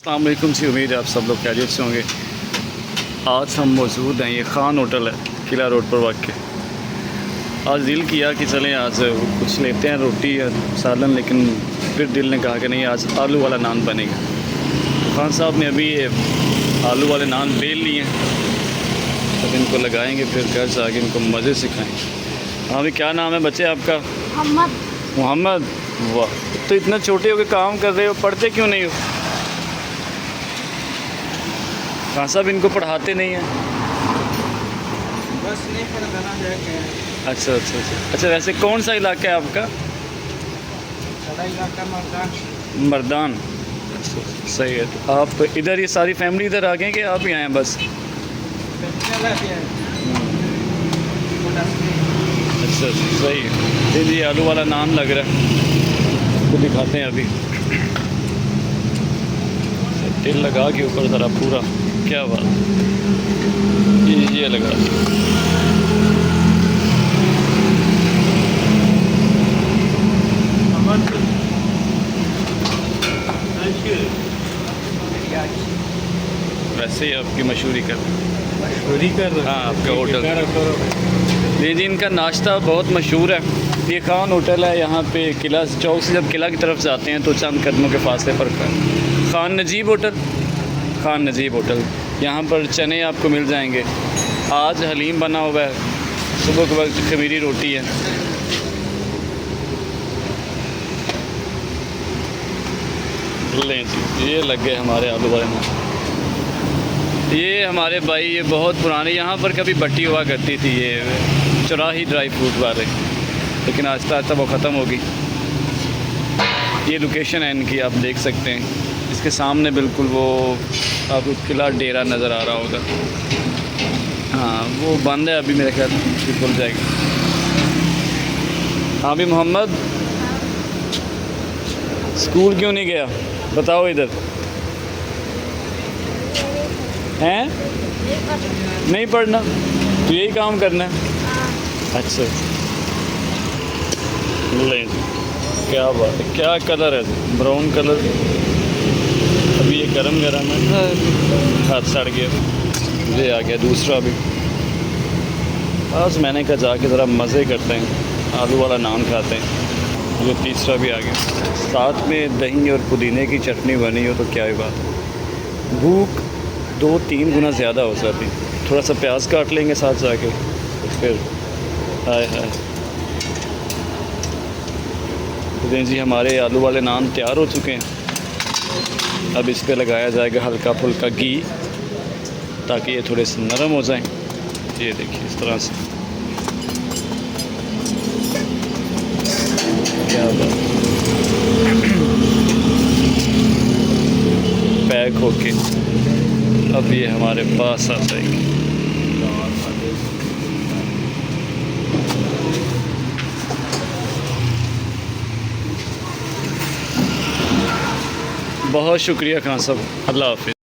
अस्सलाम वालेकुम जी। उम्मीद है आप सब लोग खैरियत से होंगे। आज हम मौजूद हैं, ये खान होटल है किला रोड पर वाक़। आज दिल किया कि चलें आज कुछ लेते हैं, रोटी या सालन, लेकिन फिर दिल ने कहा कि नहीं, आज आलू वाला नान बनेगा। खान साहब ने अभी ये आलू वाले नान बेल लिए हैं, अब इनको लगाएंगे, फिर घर से आके इनको मज़े से खाएँगे। हाँ भी, क्या नाम है बच्चे आपका? मोहम्मद। वाह, तो इतना छोटे हो के काम कर रहे हो, पढ़ते क्यों नहीं हो? खान साहब इनको पढ़ाते नहीं हैं? बस नहीं पढ़ाना है। अच्छा। वैसे कौन सा इलाका है आपका? इलाका मर्दान। मर्दान। अच्छा, सही है। तो आप इधर, ये सारी फैमिली इधर आ गए कि आप ही आए हैं बस? अच्छा, सही है। ये आलू वाला नान लग रहा है, तो दिखाते हैं अभी। तेल लगा के ऊपर ज़रा पूरा, क्या बात, ये लगा। वैसे ही आपकी मशहूरी कर हाँ, आपका होटल। नहीं जी, इनका नाश्ता बहुत मशहूर है। ये खान होटल है, यहाँ पे किला चौक से जब किला की तरफ जाते हैं तो चंद कदमों के फासले पर खान नजीब होटल। यहाँ पर चने आपको मिल जाएंगे। आज हलीम बना हुआ है, सुबह के वक्त खमीरी रोटी है। लें जी, ये लग गए हमारे आलू वाले नान। ये हमारे भाई, ये बहुत पुराने, यहाँ पर कभी भट्टी हुआ करती थी, ये चौराही ड्राई फ्रूट वाले, लेकिन आहिस्ता आहिस्ता वो ख़त्म होगी। ये लोकेशन है इनकी, आप देख सकते हैं। इसके सामने बिल्कुल वो आपको किला डेरा नज़र आ रहा होगा। हाँ, वो बंद है अभी, मेरे ख्याल से खुल जाएगा। हाँ भी, मोहम्मद स्कूल क्यों नहीं गया बताओ? इधर हैं? नहीं पढ़ना तो यही काम करना है? अच्छा, ले, क्या बात है, क्या कलर है? Brown colour. अभी ये गरम है, हाथ सड़ गया। ये आ गया दूसरा भी। बस मैंने कहा जाके ज़रा मज़े करते हैं, आलू वाला नान खाते हैं। ये तीसरा भी आ गया, साथ में दही और पुदीने की चटनी बनी हो तो क्या ही बात है। भूख 2-3 गुना ज़्यादा हो जाती। थोड़ा सा प्याज काट लेंगे साथ जाके, तो फिर हाय। तो जी, हमारे आलू वाले नान तैयार हो चुके हैं। अब इस पे लगाया जाएगा हल्का फुल्का घी, ताकि ये थोड़े से नरम हो जाएं। ये देखिए, इस तरह से, क्या बात, पैक होके अब ये हमारे पास आ जाएगी। बहुत शुक्रिया खान साहब, अल्लाह हाफिज़।